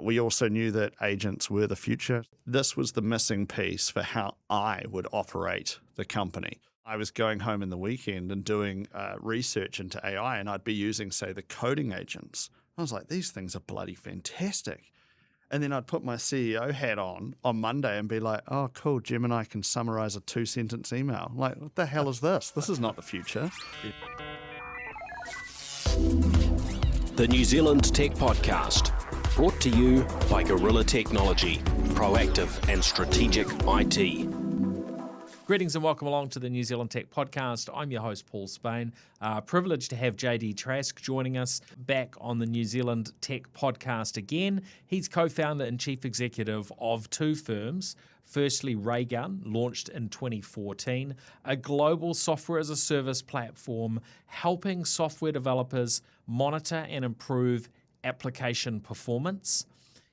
We also knew that agents were the future. This was the missing piece for how I would operate the company. I was going home in the weekend and doing research into AI, and I'd be using, say, the coding agents. I was like, these things are bloody fantastic. And then I'd put my CEO hat on Monday and be like, oh, cool, Gemini can summarize a 2-sentence email. Like, what the hell is this? This is not the future. The New Zealand Tech Podcast, brought to you by Gorilla Technology, proactive and strategic IT. Greetings and welcome along to the New Zealand Tech Podcast. I'm your host, Paul Spain. Privileged to have JD Trask joining us back on the New Zealand Tech Podcast again. He's co-founder and chief executive of two firms. Firstly, Raygun, launched in 2014, a global software as a service platform helping software developers monitor and improve application performance,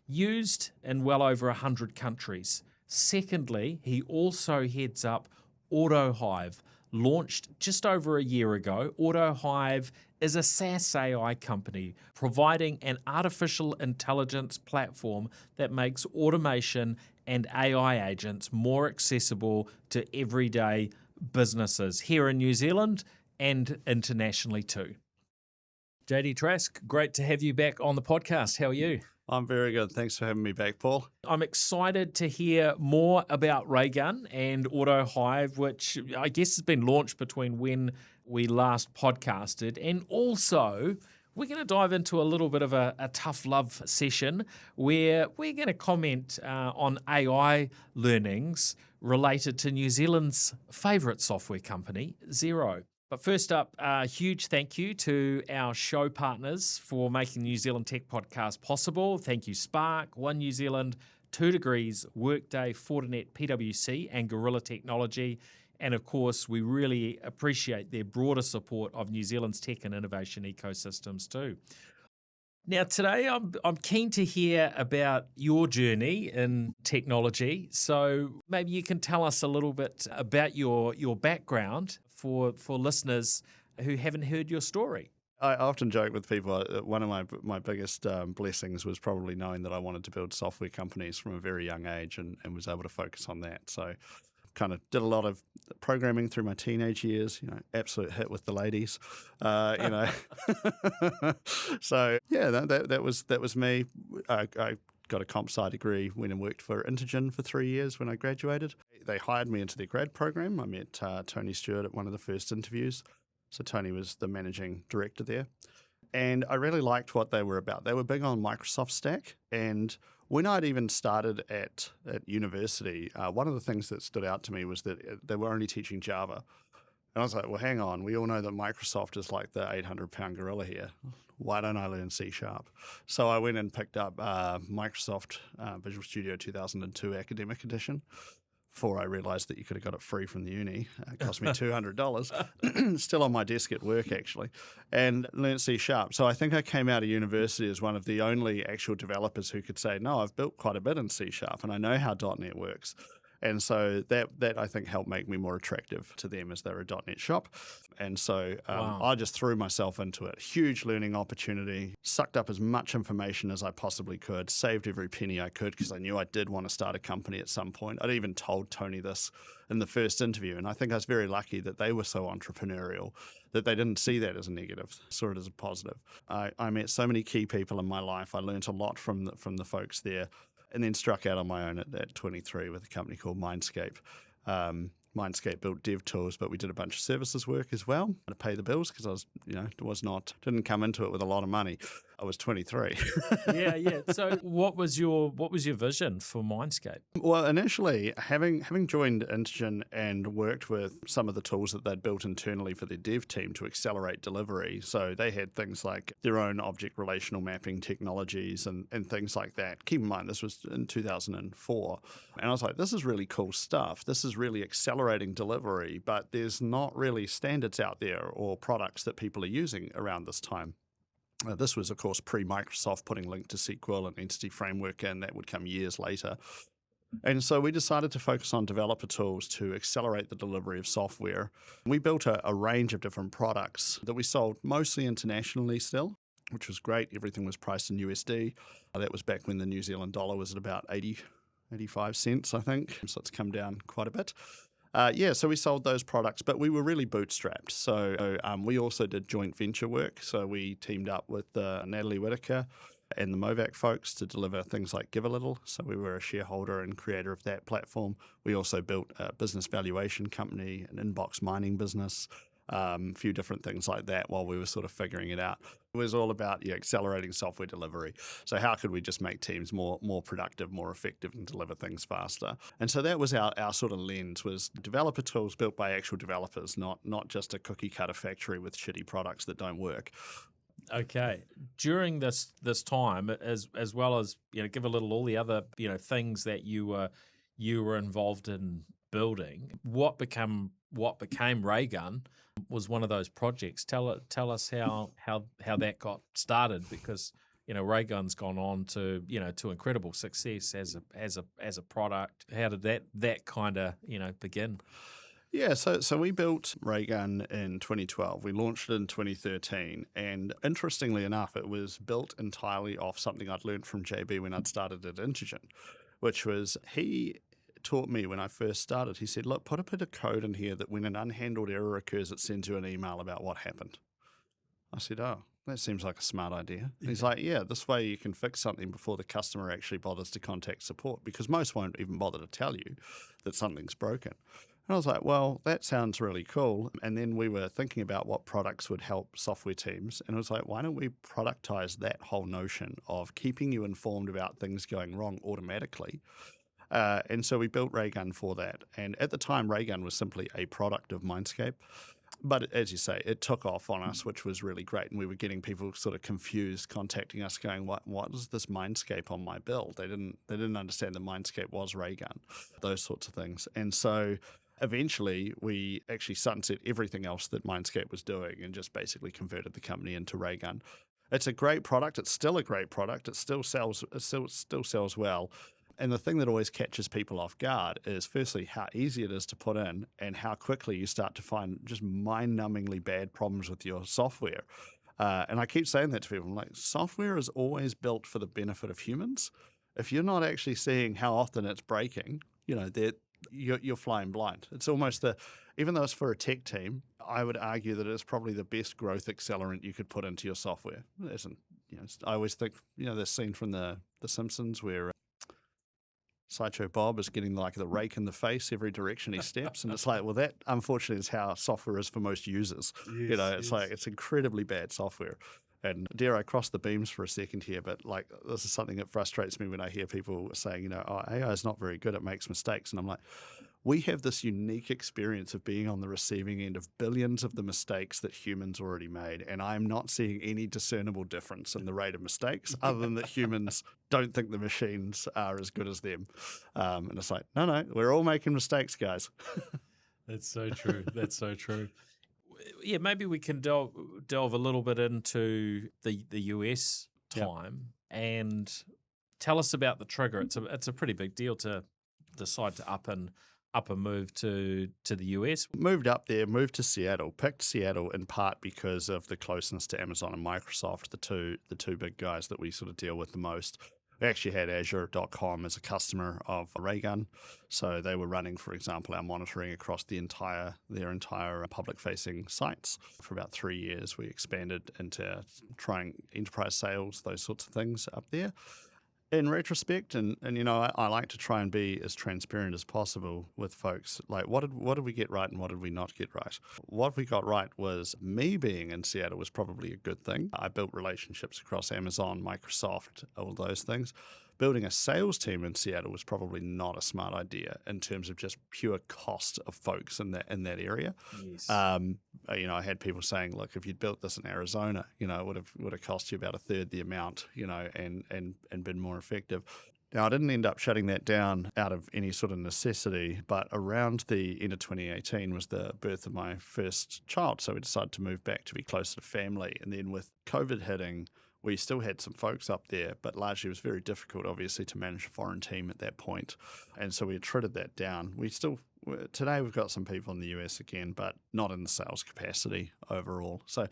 used in well over 100 countries. Secondly, he also heads up Autohive, launched just over a year ago. Autohive is a SaaS AI company providing an artificial intelligence platform that makes automation and AI agents more accessible to everyday businesses here in New Zealand and internationally too. JD Trask, great to have you back on the podcast. How are you? I'm very good. Thanks for having me back, Paul. I'm excited to hear more about Raygun and Autohive, which I guess has been launched between when we last podcasted. And also, we're going to dive into a little bit of a tough love session where we're going to comment on AI learnings related to New Zealand's favourite software company, Xero. But first up, a huge thank you to our show partners for making the New Zealand Tech Podcast possible. Thank you, Spark, One New Zealand, 2 Degrees, Workday, Fortinet, PwC, and Gorilla Technology. And of course, we really appreciate their broader support of New Zealand's tech and innovation ecosystems too. Now, today, I'm keen to hear about your journey in technology. So maybe you can tell us a little bit about your background for listeners who haven't heard your story. I often joke with people that one of my biggest blessings was probably knowing that I wanted to build software companies from a very young age and was able to focus on that. So kind of did a lot of programming through my teenage years, absolute hit with the ladies, So yeah, that was me. I got a comp sci degree, went and worked for Intergen for 3 years when I graduated. They hired me into their grad program. I met Tony Stewart at one of the first interviews. So Tony was the managing director there. And I really liked what they were about. They were big on Microsoft stack. And when I'd even started at university, one of the things that stood out to me was that they were only teaching Java. And I was like, well, hang on. We all know that Microsoft is like the 800-pound gorilla here. Why don't I learn C#? So I went and picked up Microsoft Visual Studio 2002 Academic Edition before I realized that you could have got it free from the uni. It cost me $200. Still on my desk at work, actually, and learned C#. So I think I came out of university as one of the only actual developers who could say, no, I've built quite a bit in C# and I know how .NET works. And so that I think helped make me more attractive to them as they were a .NET shop. And so Wow. I just threw myself into it. Huge learning opportunity, sucked up as much information as I possibly could, saved every penny I could because I knew I did want to start a company at some point. I'd even told Tony this in the first interview. And I think I was very lucky that they were so entrepreneurial that they didn't see that as a negative, saw it as a positive. I met so many key people in my life. I learned a lot from the folks there. And then struck out on my own at 23 with a company called Mindscape. Mindscape built dev tools, but we did a bunch of services work as well to pay the bills because I was, didn't come into it with a lot of money. I was 23. Yeah. So what was your vision for Mindscape? Well, initially, having joined Intergen and worked with some of the tools that they'd built internally for their dev team to accelerate delivery. So they had things like their own object relational mapping technologies and things like that. Keep in mind, this was in 2004. And I was like, this is really cool stuff. This is really accelerating delivery, but there's not really standards out there or products that people are using around this time. This was, of course, pre-Microsoft putting Link to SQL and Entity Framework in. That would come years later. And so we decided to focus on developer tools to accelerate the delivery of software. We built a range of different products that we sold mostly internationally still. which was great. Everything was priced in USD. That was back when the New Zealand dollar was at about 85 cents, I think. So it's come down quite a bit. So we sold those products, but we were really bootstrapped. So we also did joint venture work. So we teamed up with Natalie Whitaker and the Movac folks to deliver things like Give a Little. So we were a shareholder and creator of that platform. We also built a business valuation company, an inbox mining business, a few different things like that while we were sort of figuring it out. It was all about accelerating software delivery. So how could we just make teams more productive, more effective, and deliver things faster? And so that was our sort of lens, was developer tools built by actual developers, not just a cookie cutter factory with shitty products that don't work. Okay. During this time, as well as Give a Little, all the other things that you were involved in building, what became Raygun was one of those projects. Tell us how that got started, because Raygun's gone on to to incredible success as a product. How did that kind of begin? Yeah, so we built Raygun in 2012. We launched it in 2013, and interestingly enough, it was built entirely off something I'd learned from JB when I'd started at Intergen, which was he taught me when I first started. He said, look, put a bit of code in here that when an unhandled error occurs, it sends you an email about what happened. I said, oh, that seems like a smart idea. And he's like, yeah, this way you can fix something before the customer actually bothers to contact support, because most won't even bother to tell you that something's broken. And I was like, well, that sounds really cool. And then we were thinking about what products would help software teams. And it was like, why don't we productize that whole notion of keeping you informed about things going wrong automatically? And so we built Raygun for that. And at the time, Raygun was simply a product of Mindscape. But as you say, it took off on us, which was really great. And we were getting people sort of confused, contacting us, going, "What is this Mindscape on my bill?" They didn't understand that Mindscape was Raygun, those sorts of things. And so eventually, we actually sunset everything else that Mindscape was doing and just basically converted the company into Raygun. It's a great product. It's still a great product. It still sells. It still sells well. And the thing that always catches people off guard is, firstly, how easy it is to put in and how quickly you start to find just mind-numbingly bad problems with your software. And I keep saying that to people. I'm like, software is always built for the benefit of humans. If you're not actually seeing how often it's breaking, you're flying blind. It's almost even though it's for a tech team, I would argue that it's probably the best growth accelerant you could put into your software. I always think, this scene from The Simpsons where Sideshow Bob is getting like the rake in the face every direction he steps. And it's like, well, that unfortunately is how software is for most users. It's like, it's incredibly bad software. And dare I cross the beams for a second here, but like, this is something that frustrates me when I hear people saying, AI is not very good, it makes mistakes. And I'm like, we have this unique experience of being on the receiving end of billions of the mistakes that humans already made. And I'm not seeing any discernible difference in the rate of mistakes other than that humans don't think the machines are as good as them. And it's like, no, we're all making mistakes, guys. That's so true. That's so true. Yeah, maybe we can delve a little bit into the US time and tell us about the trigger. It's a pretty big deal to decide to up and move to the US. Moved up there, moved to Seattle, picked Seattle in part because of the closeness to Amazon and Microsoft, the two big guys that we sort of deal with the most. We actually had Azure.com as a customer of Raygun. So they were running, for example, our monitoring across their entire public-facing sites. For about 3 years, we expanded into trying enterprise sales, those sorts of things up there. In retrospect, and I like to try and be as transparent as possible with folks. Like, what did we get right and what did we not get right? What we got right was me being in Seattle was probably a good thing. I built relationships across Amazon, Microsoft, all those things. Building a sales team in Seattle was probably not a smart idea in terms of just pure cost of folks in that area. Yes. I had people saying, look, if you'd built this in Arizona, it would have cost you about a third the amount, and been more effective. Now, I didn't end up shutting that down out of any sort of necessity, but around the end of 2018 was the birth of my first child. So we decided to move back to be closer to family. And then with COVID hitting, We still had some folks up there, but largely it was very difficult, obviously, to manage a foreign team at that point. And so we attrited that down. Today we've got some people in the US again, but not in the sales capacity overall. So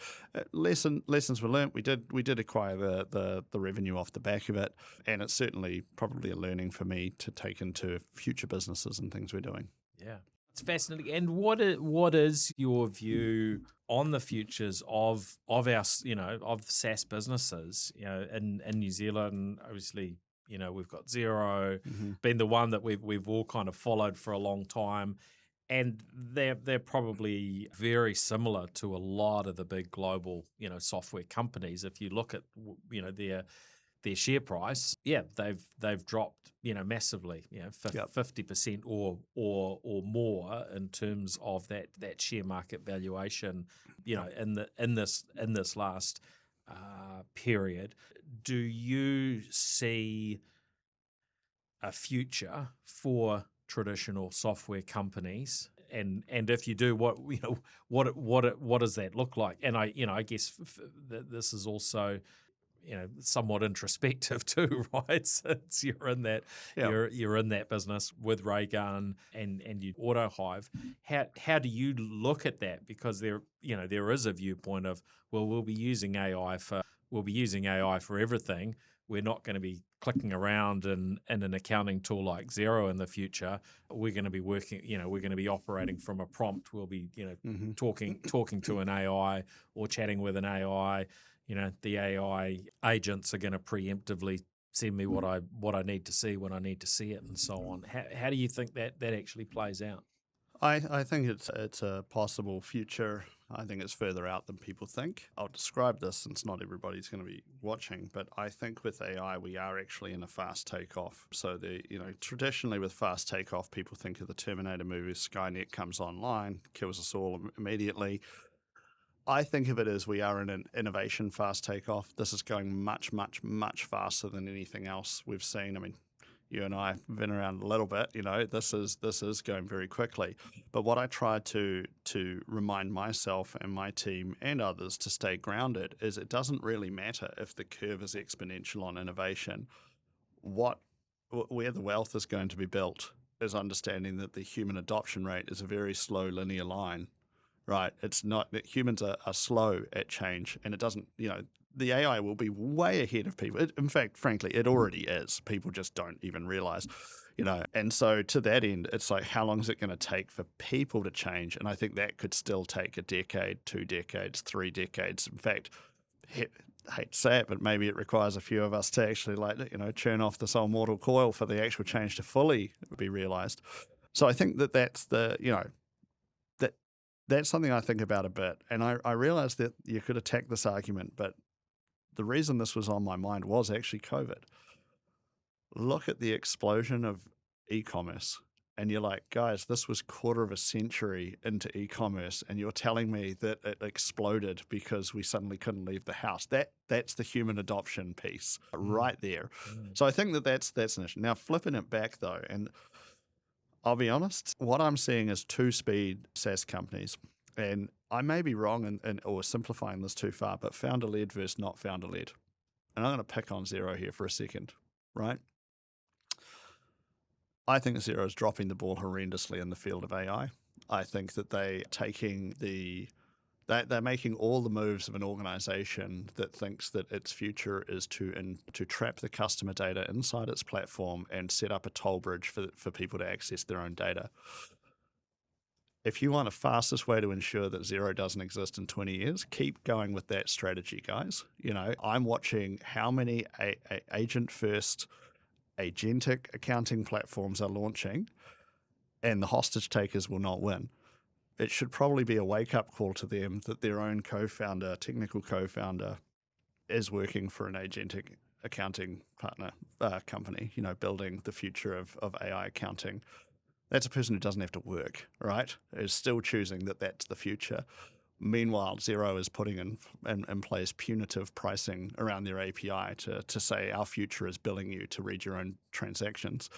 lessons were learnt. We did acquire the revenue off the back of it, and it's certainly probably a learning for me to take into future businesses and things we're doing. Yeah. It's fascinating. And what is your view on the futures of our, of SaaS businesses, in New Zealand? Obviously, we've got Xero, been the one that we've all kind of followed for a long time. And they're probably very similar to a lot of the big global, software companies. If you look at, their share price, they've dropped, massively, 50% or more in terms of that share market valuation, in this last period. Do you see a future for traditional software companies? And if you do, what does that look like? And I guess this is also somewhat introspective too, right? Since you're in that you're in that business with Raygun and you Autohive. How do you look at that? Because there is a viewpoint of, well, we'll be using AI for everything. We're not going to be clicking around in an accounting tool like Xero in the future. We're going to be working, we're going to be operating from a prompt. We'll be, talking to an AI or chatting with an AI. The AI agents are going to preemptively send me what I need to see when I need to see it, and so on. How do you think that actually plays out? I think it's a possible future. I think it's further out than people think. I'll describe this since not everybody's going to be watching, but I think with AI we are actually in a fast takeoff. So traditionally with fast takeoff, people think of the Terminator movie. Skynet comes online, kills us all immediately. I think of it as we are in an innovation fast takeoff. This is going much, much, much faster than anything else we've seen. I mean, you and I have been around a little bit. This is going very quickly. But what I try to remind myself and my team and others to stay grounded is it doesn't really matter if the curve is exponential on innovation. Where the wealth is going to be built is understanding that the human adoption rate is a very slow linear line. Right, it's not that humans are slow at change, and it doesn't. The AI will be way ahead of people. In fact, frankly, it already is. People just don't even realize, And so to that end, it's like, how long is it going to take for people to change? And I think that could still take a decade, 2 decades, 3 decades. In fact, hate to say it, but maybe it requires a few of us to actually churn off this old mortal coil for the actual change to fully be realized. So I think that's that's something I think about a bit. And I realized that you could attack this argument, but the reason this was on my mind was actually COVID. Look at the explosion of e-commerce. And you're like, guys, this was quarter of a century into e-commerce, and you're telling me that it exploded because we suddenly couldn't leave the house. That's the human adoption piece right there. So I think that's an issue. Now, flipping it back, though, and I'll be honest, what I'm seeing is two-speed SaaS companies, and I may be wrong or simplifying this too far, but founder-led versus not founder-led. And I'm going to pick on Xero here for a second, right? I think Xero is dropping the ball horrendously in the field of AI. I think that they're making all the moves of an organization that thinks that its future is to trap the customer data inside its platform and set up a toll bridge for people to access their own data. If you want a fastest way to ensure that Xero doesn't exist in 20 years, keep going with that strategy, guys. I'm watching how many agent-first agentic accounting platforms are launching, and the hostage takers will not win. It should probably be a wake-up call to them that their own technical co-founder, is working for an agentic accounting partner company, building the future of AI accounting. That's a person who doesn't have to work, right? Is still choosing that that's the future. Meanwhile, Xero is putting in place punitive pricing around their API to say our future is billing you to read your own transactions.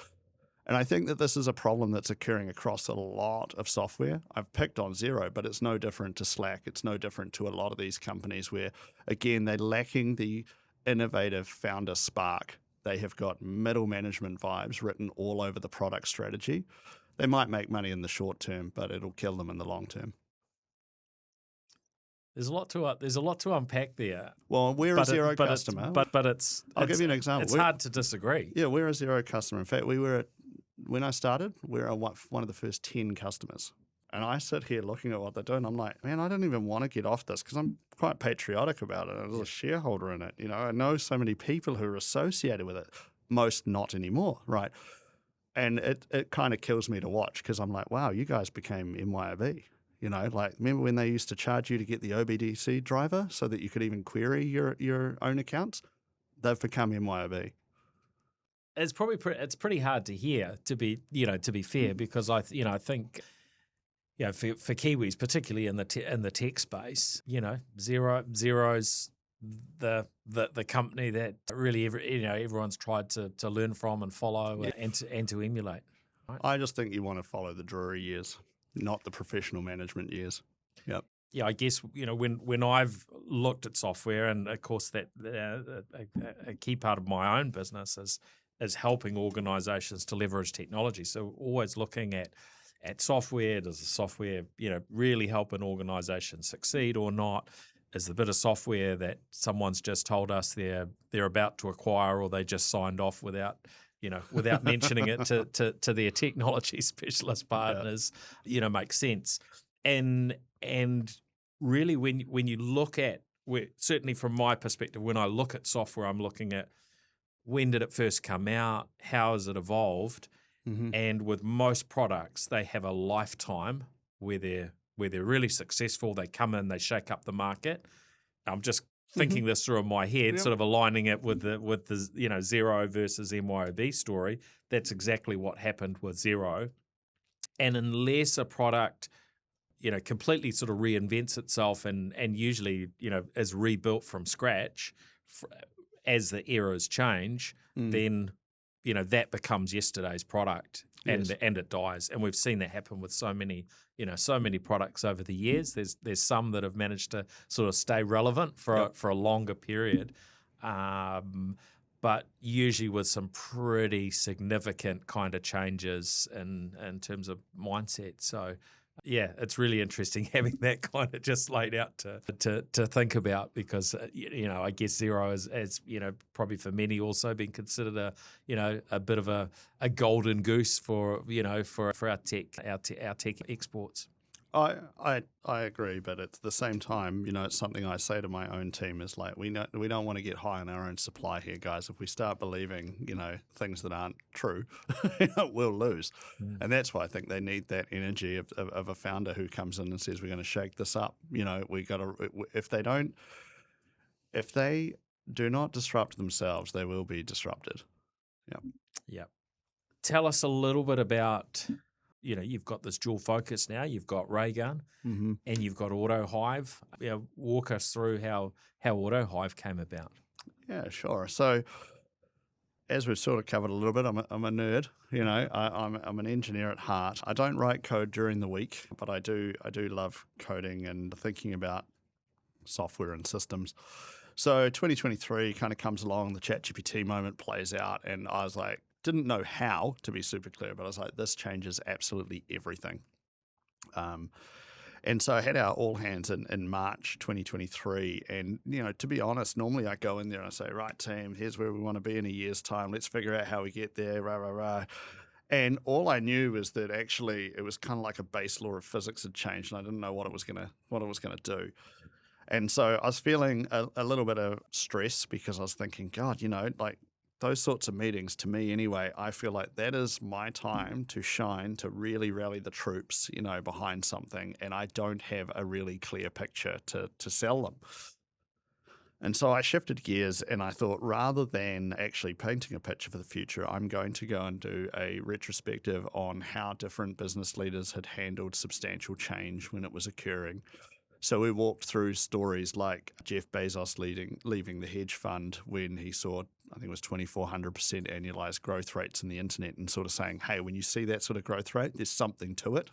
And I think that this is a problem that's occurring across a lot of software. I've picked on Xero, but it's no different to Slack. It's no different to a lot of these companies where, again, they're lacking the innovative founder spark. They have got middle management vibes written all over the product strategy. They might make money in the short term, but it'll kill them in the long term. There's a lot to unpack there. Well, we're a zero customer. I'll give you an example. It's hard to disagree. Yeah, we're a zero customer. In fact, when I started, we were one of the first 10 customers. And I sit here looking at what they're doing. I'm like, man, I don't even want to get off this because I'm quite patriotic about it. I was a shareholder in it. I know so many people who are associated with it. Most not anymore, right? And it kind of kills me to watch because I'm like, wow, you guys became MYOB. Remember when they used to charge you to get the OBDC driver so that you could even query your own accounts? They've become MYOB. It's probably it's pretty hard to hear, to be fair, because I think for Kiwis, particularly in the tech space, Xero's the company that really everyone's tried to learn from and follow and to emulate. Right? I just think you want to follow the Drury years, not the professional management years. Yep. Yeah, I guess when I've looked at software, and of course that a key part of my own business is helping organisations to leverage technology. So always looking at software. Does the software really help an organisation succeed or not? Is the bit of software that someone's just told us they're about to acquire, or they just signed off without mentioning it to their technology specialist partners, makes sense. And really, when you look at, certainly from my perspective, when I look at software, I'm looking at when did it first come out, how has it evolved, and with most products, they have a lifetime where they're really successful. They come in, they shake up the market. I'm just thinking this through in my head, sort of aligning it with the Xero versus MYOB story. That's exactly what happened with Xero. And unless a product, completely sort of reinvents itself and usually, is rebuilt from scratch as the eras change, then, that becomes yesterday's product and it dies. And we've seen that happen with so many products over the years. There's some that have managed to sort of stay relevant for a longer period. But usually with some pretty significant kind of changes in terms of mindset. So, yeah, it's really interesting having that kind of just laid out to think about, because I guess Xero is probably for many also been considered a bit of a golden goose for our tech exports. I agree, but at the same time, it's something I say to my own team is like, we don't want to get high on our own supply here, guys. If we start believing, things that aren't true, we'll lose. And that's why I think they need that energy of a founder who comes in and says, we're going to shake this up. If they do not disrupt themselves, they will be disrupted. Yeah. Tell us a little bit about, you've got this dual focus now. You've got Raygun and you've got Autohive. Walk us through how Autohive came about. Yeah, sure. So as we've sort of covered a little bit, I'm a nerd. I'm an engineer at heart. I don't write code during the week, but I do love coding and thinking about software and systems. So 2023 kind of comes along, the ChatGPT moment plays out, and I was like, didn't know how, to be super clear, but I was like, this changes absolutely everything. And so I had our all hands in March 2023. And, to be honest, normally I go in there and I say, right, team, here's where we want to be in a year's time. Let's figure out how we get there, rah, rah, rah. And all I knew was that actually it was kind of like a base law of physics had changed, and I didn't know what it was gonna do. And so I was feeling a little bit of stress because I was thinking, God, like, those sorts of meetings, to me anyway, I feel like that is my time to shine, to really rally the troops, behind something, and I don't have a really clear picture to sell them. And so I shifted gears and I thought, rather than actually painting a picture for the future, I'm going to go and do a retrospective on how different business leaders had handled substantial change when it was occurring. So we walked through stories like Jeff Bezos leaving the hedge fund when he saw, I think it was 2,400% annualized growth rates in the internet, and sort of saying, hey, when you see that sort of growth rate, there's something to it.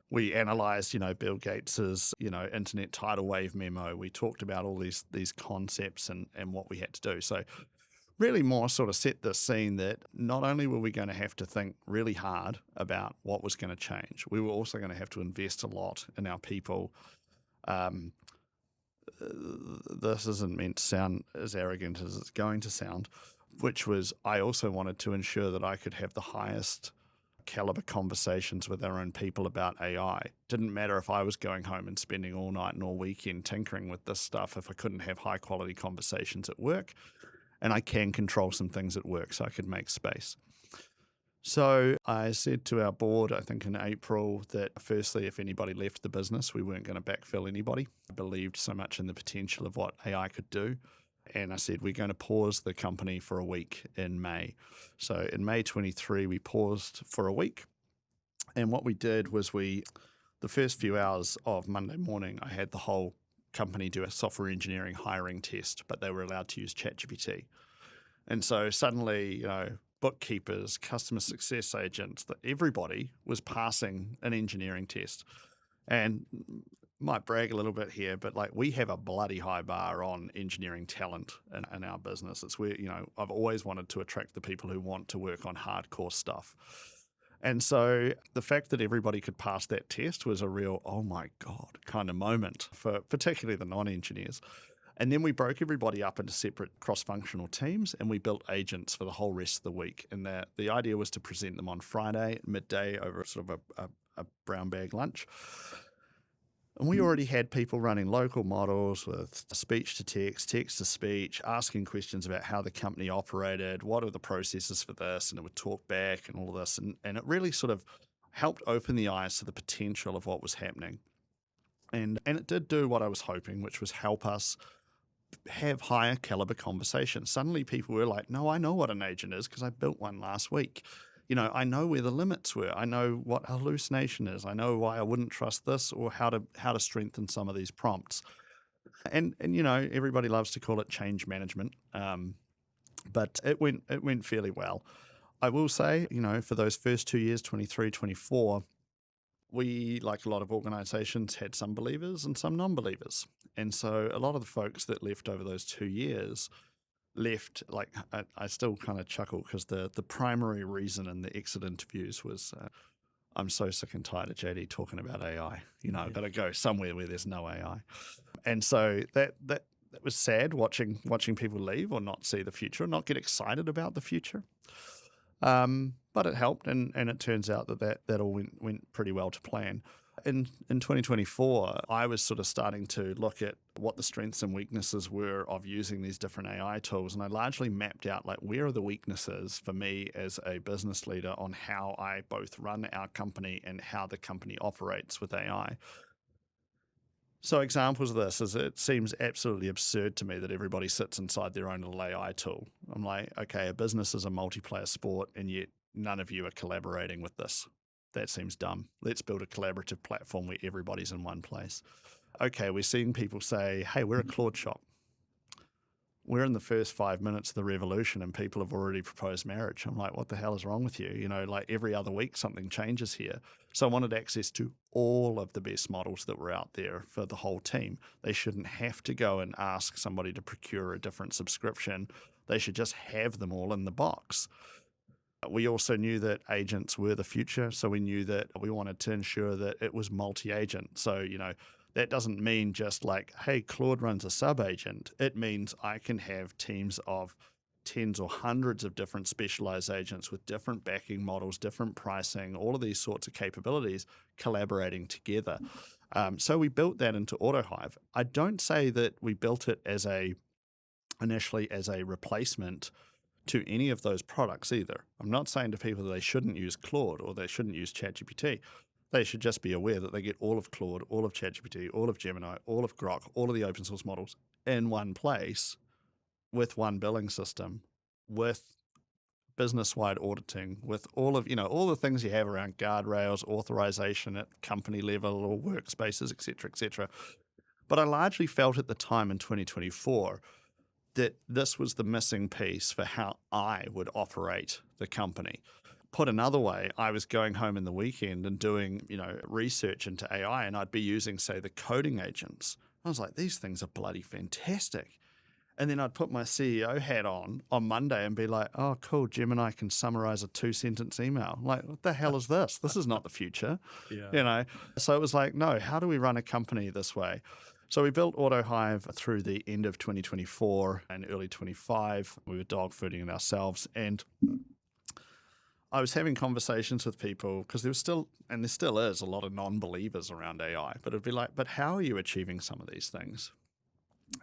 We analysed, Bill Gates's, internet tidal wave memo. We talked about all these concepts and what we had to do. So really more sort of set the scene that not only were we going to have to think really hard about what was going to change, we were also going to have to invest a lot in our people. This isn't meant to sound as arrogant as it's going to sound, which was I also wanted to ensure that I could have the highest caliber conversations with our own people about AI. Didn't matter if I was going home and spending all night and all weekend tinkering with this stuff if I couldn't have high quality conversations at work. And I can control some things at work so I could make space. So I said to our board, I think in April, that firstly, if anybody left the business, we weren't going to backfill anybody. I believed so much in the potential of what AI could do. And I said, we're going to pause the company for a week in May. So in May 23, we paused for a week. And what we did was the first few hours of Monday morning, I had the whole company do a software engineering hiring test, but they were allowed to use ChatGPT. And so suddenly, bookkeepers, customer success agents, that everybody was passing an engineering test. And might brag a little bit here, but we have a bloody high bar on engineering talent in our business. It's where, I've always wanted to attract the people who want to work on hardcore stuff. And so the fact that everybody could pass that test was a real, oh my God, kind of moment for particularly the non-engineers. And then we broke everybody up into separate cross-functional teams and we built agents for the whole rest of the week. And the idea was to present them on Friday at midday over sort of a brown bag lunch. And we already had people running local models with speech to text, text to speech, asking questions about how the company operated, what are the processes for this, and it would talk back and all of this. And it really sort of helped open the eyes to the potential of what was happening. And it did do what I was hoping, which was help us have higher caliber conversations. Suddenly people were like, no, I know what an agent is because I built one last week. I know where the limits were. I know what hallucination is. I know why I wouldn't trust this or how to strengthen some of these prompts. And everybody loves to call it change management, but it went fairly well. I will say, for those first 2 years, 23, 24, we, like a lot of organizations, had some believers and some non-believers. And so a lot of the folks that left over those 2 years left, I still kind of chuckle because the primary reason in the exit interviews was, I'm so sick and tired of JD talking about AI. I've got to go somewhere where there's no AI. And so that was sad watching people leave or not see the future, not get excited about the future. But it helped, and it turns out that all went pretty well to plan. In 2024, I was sort of starting to look at what the strengths and weaknesses were of using these different AI tools, and I largely mapped out where are the weaknesses for me as a business leader on how I both run our company and how the company operates with AI. So examples of this is it seems absolutely absurd to me that everybody sits inside their own little AI tool. I'm like, okay, a business is a multiplayer sport, and yet none of you are collaborating with this. That seems dumb. Let's build a collaborative platform where everybody's in one place. Okay, we're seeing people say, hey, we're a Claude shop. We're in the first 5 minutes of the revolution and people have already proposed marriage. I'm like, what the hell is wrong with you? Every other week something changes here. So I wanted access to all of the best models that were out there for the whole team. They shouldn't have to go and ask somebody to procure a different subscription. They should just have them all in the box. We also knew that agents were the future, so we knew that we wanted to ensure that it was multi-agent. So, that doesn't mean just hey, Claude runs a sub-agent. It means I can have teams of tens or hundreds of different specialized agents with different backing models, different pricing, all of these sorts of capabilities collaborating together. So we built that into Autohive. I don't say that we built it initially as a replacement to any of those products either. I'm not saying to people that they shouldn't use Claude or they shouldn't use ChatGPT. They should just be aware that they get all of Claude, all of ChatGPT, all of Gemini, all of Grok, all of the open source models in one place with one billing system, with business-wide auditing, with all of, all the things you have around guardrails, authorization at company level or workspaces, et cetera, et cetera. But I largely felt at the time in 2024 that this was the missing piece for how I would operate the company. Put another way, I was going home in the weekend and doing, research into AI, and I'd be using, say, the coding agents. I was like, these things are bloody fantastic. And then I'd put my CEO hat on Monday and be like, oh, cool, Gemini can summarize a 2-sentence email. Like, what the hell is this? This is not the future. Yeah. So it was like, no, how do we run a company this way? So we built Autohive through the end of 2024 and early 25. We were dog fooding it ourselves. And I was having conversations with people because there was still, and there still is, a lot of non-believers around AI. But it'd be like, but how are you achieving some of these things?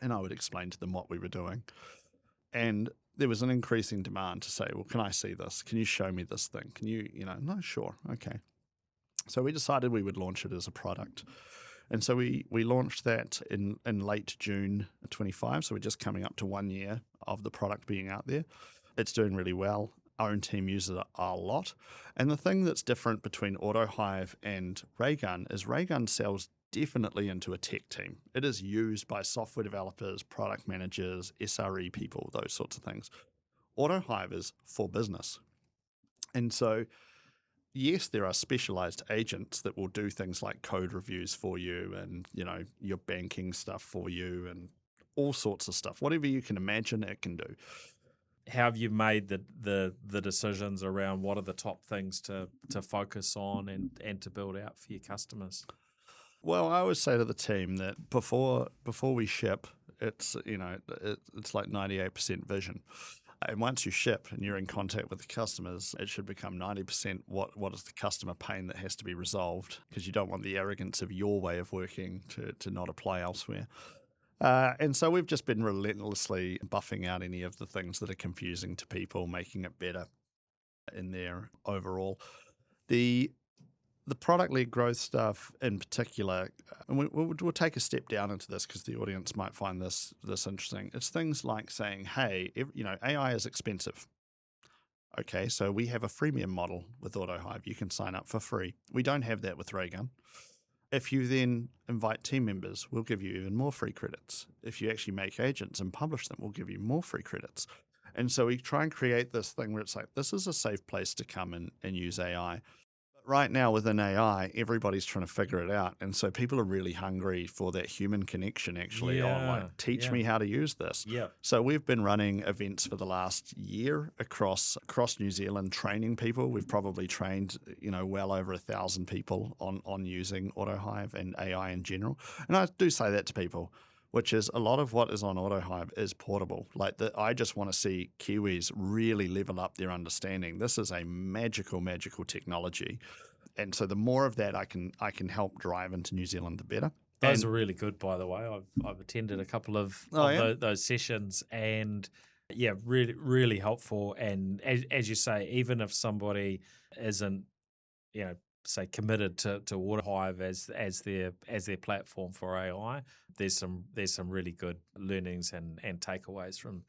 And I would explain to them what we were doing. And there was an increasing demand to say, well, can I see this? Can you show me this thing? Can you, no, sure. Okay. So we decided we would launch it as a product. And so we launched that in late June 25. So we're just coming up to 1 year of the product being out there. It's doing really well. Our own team uses it a lot. And the thing that's different between Autohive and Raygun is Raygun sells definitely into a tech team. It is used by software developers, product managers, SRE people, those sorts of things. Autohive is for business. And so, yes, there are specialized agents that will do things like code reviews for you and, your banking stuff for you and all sorts of stuff. Whatever you can imagine, it can do. How have you made the decisions around what are the top things to focus on and to build out for your customers? Well, I always say to the team that before we ship, it's it's like 98% vision. And once you ship and you're in contact with the customers, it should become 90% what is the customer pain that has to be resolved, because you don't want the arrogance of your way of working to not apply elsewhere. And so we've just been relentlessly buffing out any of the things that are confusing to people, making it better in there overall. The product-led growth stuff in particular, and we'll take a step down into this because the audience might find this interesting. It's things like saying, hey, AI is expensive. Okay, so we have a freemium model with Autohive. You can sign up for free. We don't have that with Raygun. If you then invite team members, we'll give you even more free credits. If you actually make agents and publish them, we'll give you more free credits. And so we try and create this thing where it's like, this is a safe place to come and use AI. Right now within AI, everybody's trying to figure it out. And so people are really hungry for that human connection actually on like, teach me how to use this. Yeah. So we've been running events for the last year across New Zealand, training people. We've probably trained, well over 1,000 people on using Autohive and AI in general. And I do say that to people, which is a lot of what is on Autohive is portable. I just want to see Kiwis really level up their understanding. This is a magical, magical technology. And so the more of that I can help drive into New Zealand, the better. Those are really good, by the way. I've attended a couple of those sessions, and yeah, really, really helpful. And as you say, even if somebody isn't, say committed to Autohive as their platform for AI, there's some really good learnings and takeaways from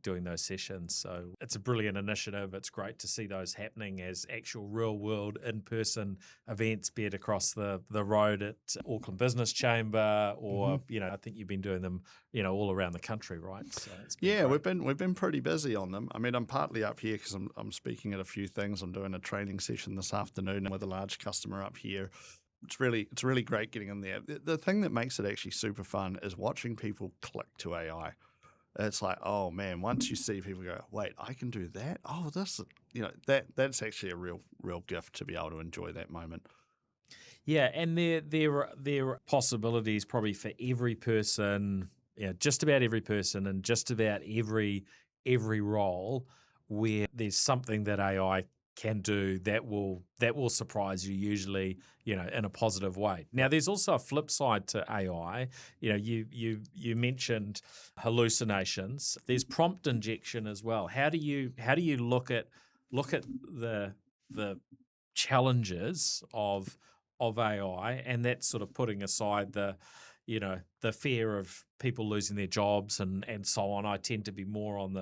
doing those sessions. So it's a brilliant initiative. It's great to see those happening as actual real world in-person events, be it across the road at Auckland Business Chamber or I think you've been doing them all around the country, right? So it's been great. we've been pretty busy on them. I mean, I'm partly up here because I'm speaking at a few things. I'm doing a training session this afternoon with a large customer up here. It's really great getting in there. The thing that makes it actually super fun is watching people click to AI. It's like, oh man, once you see people go, wait, I can do that? Oh, that's actually a real gift to be able to enjoy that moment. Yeah, and there are possibilities probably for every person, just about every person and just about every role where there's something that AI can do that will surprise you, usually in a positive way. Now there's also a flip side to AI. You mentioned hallucinations. There's prompt injection as well. How do you look at the challenges of AI, and that's sort of putting aside the fear of people losing their jobs and so on. I tend to be more on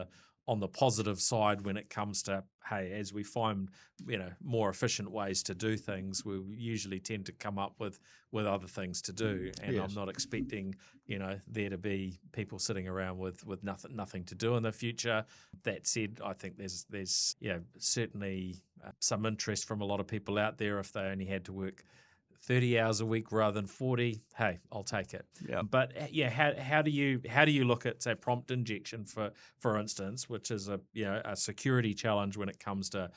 on the positive side when it comes to, hey, as we find, more efficient ways to do things, we usually tend to come up with other things to do. And Yes. I'm not expecting, there to be people sitting around with nothing to do in the future. That said, I think there's certainly some interest from a lot of people out there. If they only had to work 30 hours a week rather than 40, hey, I'll take it. Yeah. But how do you look at, say, prompt injection for instance, which is a security challenge when it comes to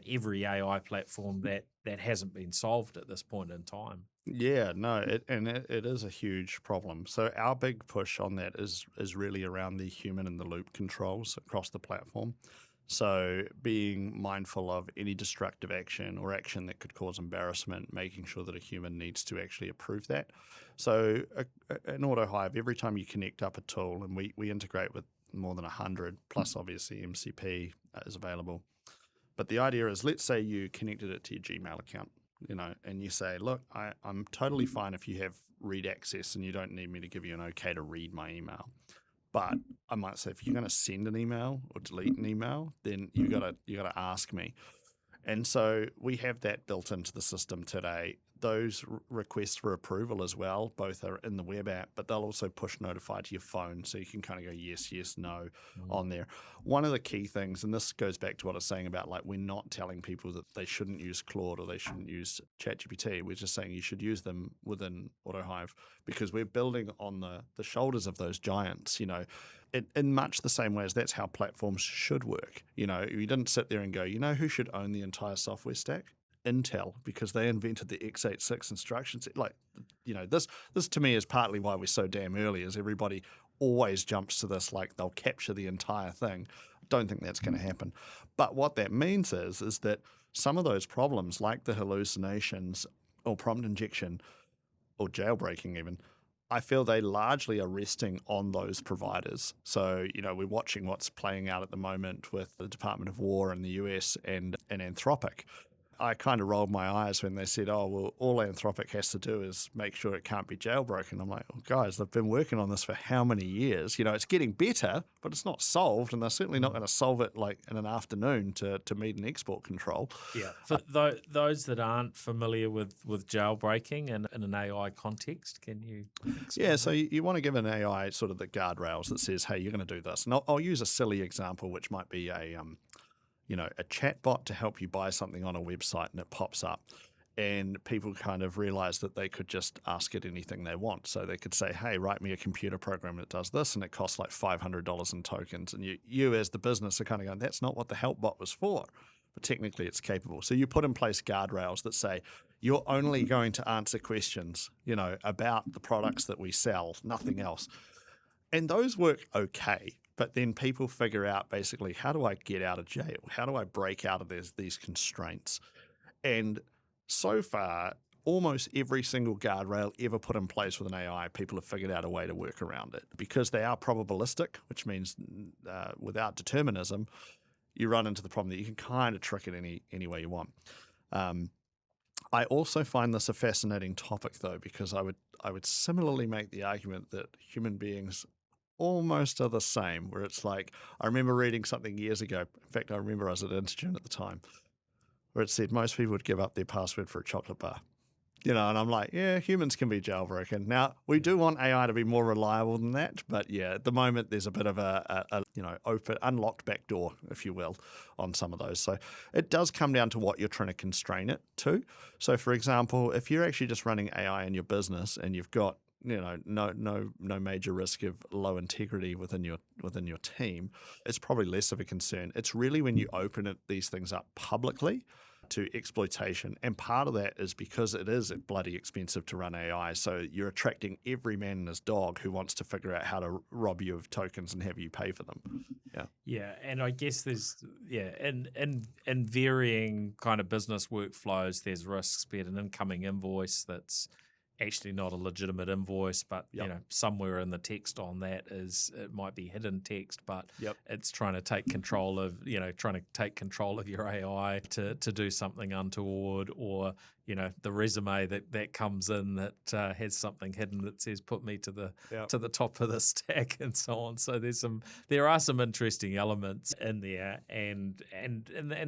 every AI platform that hasn't been solved at this point in time? Yeah, no, it is a huge problem. So our big push on that is really around the human in the loop controls across the platform. So being mindful of any destructive action or action that could cause embarrassment, making sure that a human needs to actually approve that. So in Autohive, every time you connect up a tool, and we integrate with more than 100, plus obviously MCP is available. But the idea is, let's say you connected it to your Gmail account, and you say, look, I'm totally fine if you have read access and you don't need me to give you an okay to read my email. But I might say, if you're going to send an email or delete an email, then you gotta ask me. And so we have that built into the system today. Those requests for approval as well, both are in the web app, but they'll also push notify to your phone, so you can kind of go yes, yes, no on there. One of the key things, and this goes back to what I was saying about, like, we're not telling people that they shouldn't use Claude or they shouldn't use ChatGPT. We're just saying you should use them within Autohive, because we're building on the shoulders of those giants, in much the same way as that's how platforms should work. You didn't sit there and go, who should own the entire software stack? Intel, because they invented the x86 instructions. This to me is partly why we're so damn early, is everybody always jumps to this, like they'll capture the entire thing. Don't think that's going to happen. But what that means is that some of those problems, like the hallucinations or prompt injection or jailbreaking even, I feel they largely are resting on those providers. So, we're watching what's playing out at the moment with the Department of War in the US and Anthropic. I kind of rolled my eyes when they said, oh, well, all Anthropic has to do is make sure it can't be jailbroken. I'm like, well, guys, they've been working on this for how many years? It's getting better, but it's not solved, and they're certainly not going to solve it like in an afternoon to meet an export control. Yeah. For those that aren't familiar with jailbreaking and in an AI context, can you explain? Yeah, so you want to give an AI sort of the guardrails that says, hey, you're going to do this. And I'll use a silly example, which might be a chatbot to help you buy something on a website, and it pops up. And people kind of realize that they could just ask it anything they want. So they could say, hey, write me a computer program that does this, and it costs like $500 in tokens. And you as the business are kind of going, that's not what the help bot was for. But technically it's capable. So you put in place guardrails that say, you're only going to answer questions, about the products that we sell, nothing else. And those work okay. But then people figure out, basically, how do I get out of jail? How do I break out of these constraints? And so far, almost every single guardrail ever put in place with an AI, people have figured out a way to work around it. Because they are probabilistic, which means without determinism, you run into the problem that you can kind of trick it any way you want. I also find this a fascinating topic, though, because I would similarly make the argument that human beings almost are the same, where it's like, I remember reading something years ago. In fact, I remember I was at Intune at the time, where it said most people would give up their password for a chocolate bar. And I'm like, yeah, humans can be jailbroken. Now, we do want AI to be more reliable than that, but yeah, at the moment there's a bit of a open, unlocked back door, if you will, on some of those. So it does come down to what you're trying to constrain it to. So for example, if you're actually just running AI in your business and you've got no major risk of low integrity within your team, it's probably less of a concern. It's really when you open these things up publicly to exploitation, and part of that is because it is bloody expensive to run AI. So you're attracting every man and his dog who wants to figure out how to rob you of tokens and have you pay for them. Yeah, and I guess there's in varying kind of business workflows, there's risks. Be it an incoming invoice that's actually not a legitimate invoice, but Yep. somewhere in the text on that it might be hidden text, but Yep. it's trying to take control of your AI to do something untoward, or the resume that comes in that has something hidden that says put me to the top of the stack and so on. So there are some interesting elements in there, and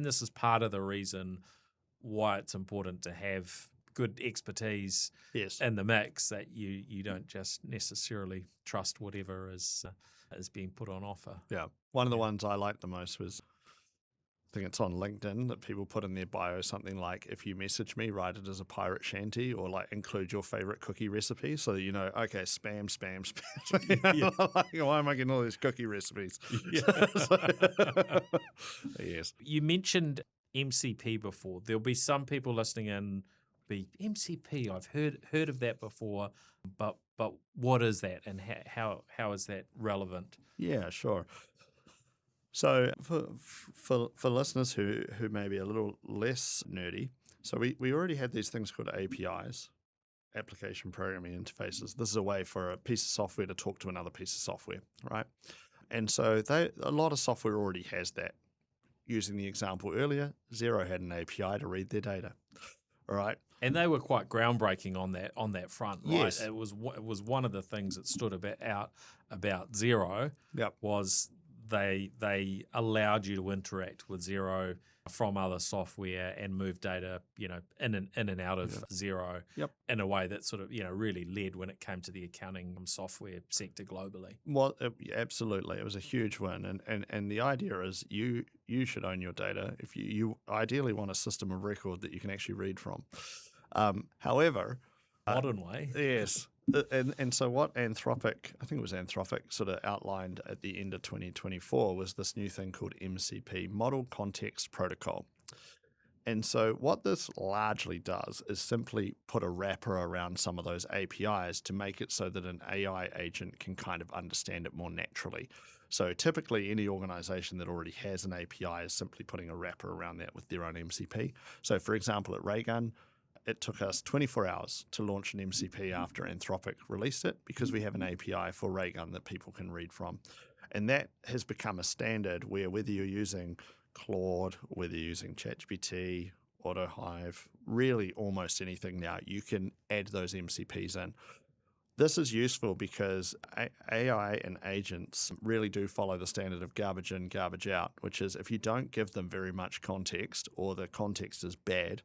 this is part of the reason why it's important to have good expertise Yes. in the mix, that you don't just necessarily trust whatever is being put on offer. Yeah. One of the ones I liked the most was, I think it's on LinkedIn, that people put in their bio something like, if you message me, write it as a pirate shanty, or like include your favorite cookie recipe, so that okay, spam. Like, why am I getting all these cookie recipes? Yes. You mentioned MCP before. There'll be some people listening in, be MCP. I've heard of that before, but what is that, and how is that relevant? Yeah, sure. So for listeners who may be a little less nerdy, so we already had these things called APIs, application programming interfaces. This is a way for a piece of software to talk to another piece of software, right? And so a lot of software already has that. Using the example earlier, Xero had an API to read their data, all right? And they were quite groundbreaking on that front, right? Yes. It was one of the things that stood out about Xero. Yep. Was they allowed you to interact with Xero from other software and move data, in and out of Xero, Yep. in a way that sort of, really led when it came to the accounting software sector globally. Well, absolutely. It was a huge win. And the idea is you should own your data. If you ideally want a system of record that you can actually read from. However, Modern way. yes. And so what Anthropic, I think it was Anthropic, sort of outlined at the end of 2024 was this new thing called MCP, Model Context Protocol. And so what this largely does is simply put a wrapper around some of those APIs to make it so that an AI agent can kind of understand it more naturally. So typically any organization that already has an API is simply putting a wrapper around that with their own MCP. So for example, at Raygun, it took us 24 hours to launch an MCP after Anthropic released it, because we have an API for Raygun that people can read from. And that has become a standard where whether you're using Claude, whether you're using ChatGPT, Autohive, really almost anything now, you can add those MCPs in. This is useful because AI and agents really do follow the standard of garbage in, garbage out, which is if you don't give them very much context, or the context is bad,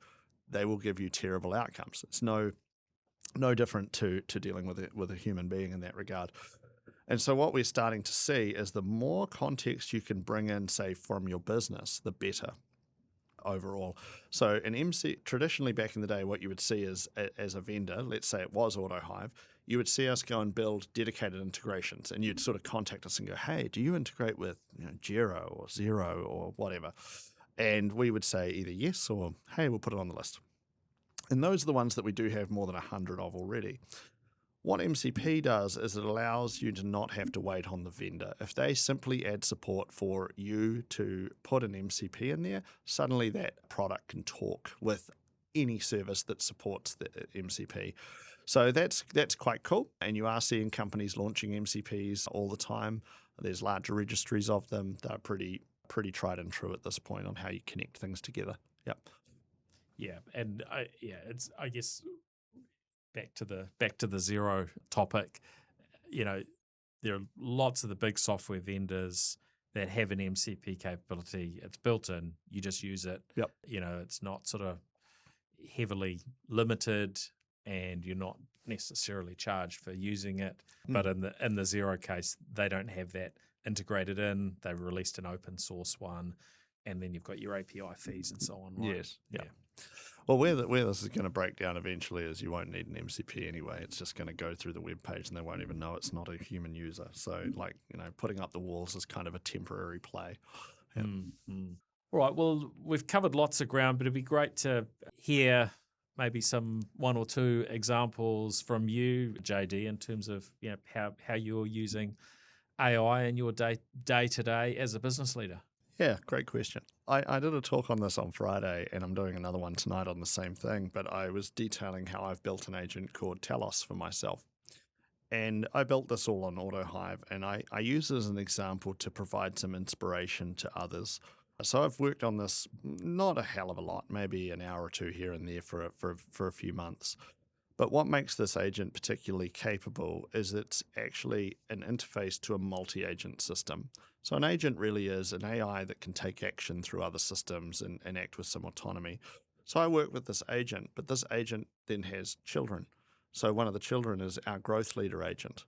they will give you terrible outcomes. It's no different to dealing with a human being in that regard. And so what we're starting to see is the more context you can bring in, say, from your business, the better overall. So traditionally back in the day, what you would see is, as a vendor, let's say it was Autohive, you would see us go and build dedicated integrations, and you'd sort of contact us and go, hey, do you integrate with Jira or Xero or whatever? And we would say either yes or, hey, we'll put it on the list. And those are the ones that we do have more than 100 of already. What MCP does is it allows you to not have to wait on the vendor. If they simply add support for you to put an MCP in there, suddenly that product can talk with any service that supports the MCP. So that's quite cool. And you are seeing companies launching MCPs all the time. There's larger registries of them. They're pretty tried and true at this point on how you connect things together. Yep. Yeah, and it's, I guess, back to the Xero topic. There are lots of the big software vendors that have an MCP capability. It's built in. You just use it. Yep. It's not sort of heavily limited, and you're not necessarily charged for using it. But in the Xero case, they don't have that integrated in. They've released an open source one, and then you've got your API fees and so on. Right? Yes. Yeah. Well, where this is going to break down eventually is you won't need an MCP anyway. It's just going to go through the web page, and they won't even know it's not a human user. So, putting up the walls is kind of a temporary play. Yeah. All right. Well, we've covered lots of ground, but it'd be great to hear maybe one or two examples from you, JD, in terms of how you're using AI in your day to day as a business leader. Yeah, great question. I did a talk on this on Friday, and I'm doing another one tonight on the same thing, but I was detailing how I've built an agent called Telos for myself. And I built this all on Autohive, and I use it as an example to provide some inspiration to others. So I've worked on this not a hell of a lot, maybe an hour or two here and there for a few months. But what makes this agent particularly capable is it's actually an interface to a multi-agent system. So an agent really is an AI that can take action through other systems and act with some autonomy. So I work with this agent, but this agent then has children. So one of the children is our growth leader agent,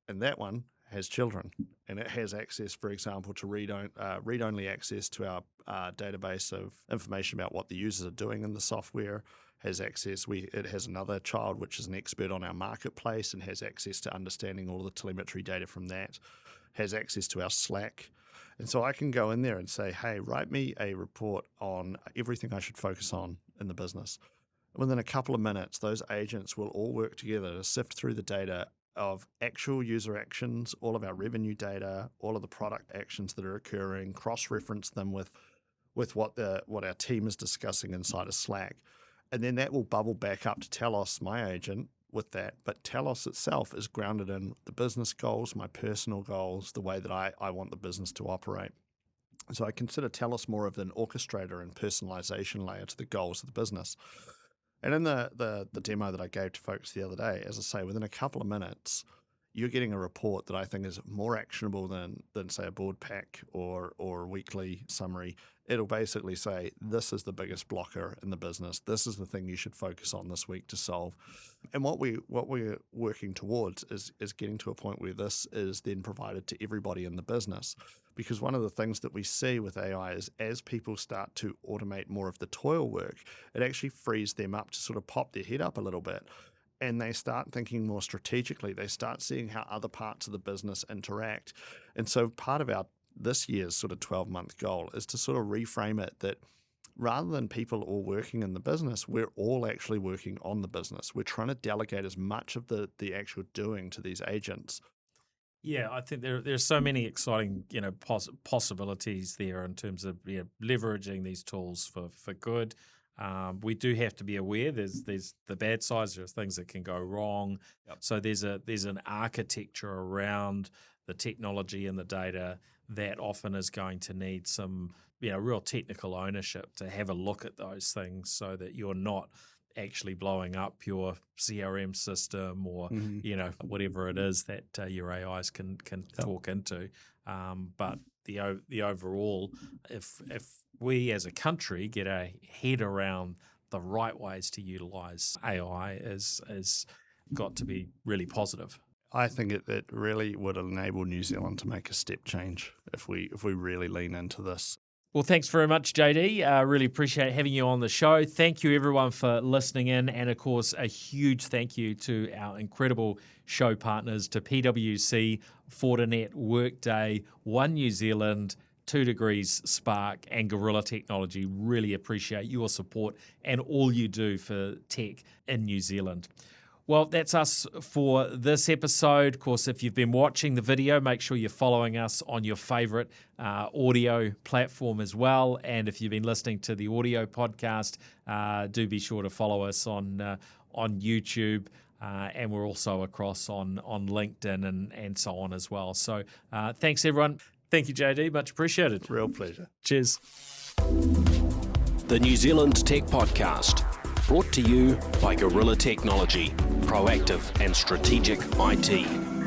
and that one has children, and it has access, for example, to read-only access to our database of information about what the users are doing in the software. Has access. It has another child which is an expert on our marketplace and has access to understanding all the telemetry data from that. Has access to our Slack. And so I can go in there and say, hey, write me a report on everything I should focus on in the business. Within a couple of minutes, those agents will all work together to sift through the data of actual user actions, all of our revenue data, all of the product actions that are occurring, cross-reference them with what our team is discussing inside of Slack. And then that will bubble back up to Telos, my agent, with that. But Telos itself is grounded in the business goals, my personal goals, the way that I want the business to operate. So I consider Telos more of an orchestrator and personalization layer to the goals of the business. And in the demo that I gave to folks the other day, as I say, within a couple of minutes, you're getting a report that I think is more actionable than say, a board pack or a weekly summary. It'll basically say, this is the biggest blocker in the business. This is the thing you should focus on this week to solve. And what we're working towards is getting to a point where this is then provided to everybody in the business. Because one of the things that we see with AI is as people start to automate more of the toil work, it actually frees them up to sort of pop their head up a little bit. And they start thinking more strategically. They start seeing how other parts of the business interact. And so part of this year's sort of 12-month goal is to sort of reframe it that rather than people all working in the business, we're all actually working on the business. We're trying to delegate as much of the actual doing to these agents. Yeah, I think there's so many exciting possibilities there in terms of leveraging these tools for good. We do have to be aware there's the bad sides, there's things that can go wrong. Yep. So there's an architecture around the technology and the data that often is going to need some real technical ownership to have a look at those things so that you're not actually blowing up your CRM system or whatever it is that your AIs can talk into. But the overall, if we as a country get a head around the right ways to utilize AI, is got to be really positive. I think it really would enable New Zealand to make a step change if we really lean into this. Well, thanks very much, JD. Really appreciate having you on the show. Thank you, everyone, for listening in. And, of course, a huge thank you to our incredible show partners, to PwC, Fortinet, Workday, One New Zealand, 2 Degrees Spark, and Gorilla Technology. Really appreciate your support and all you do for tech in New Zealand. Well, that's us for this episode. Of course, if you've been watching the video, make sure you're following us on your favourite audio platform as well. And if you've been listening to the audio podcast, do be sure to follow us on YouTube. And we're also across on LinkedIn and so on as well. So thanks, everyone. Thank you, JD. Much appreciated. Real pleasure. Cheers. The New Zealand Tech Podcast, brought to you by Gorilla Technology, proactive and strategic IT.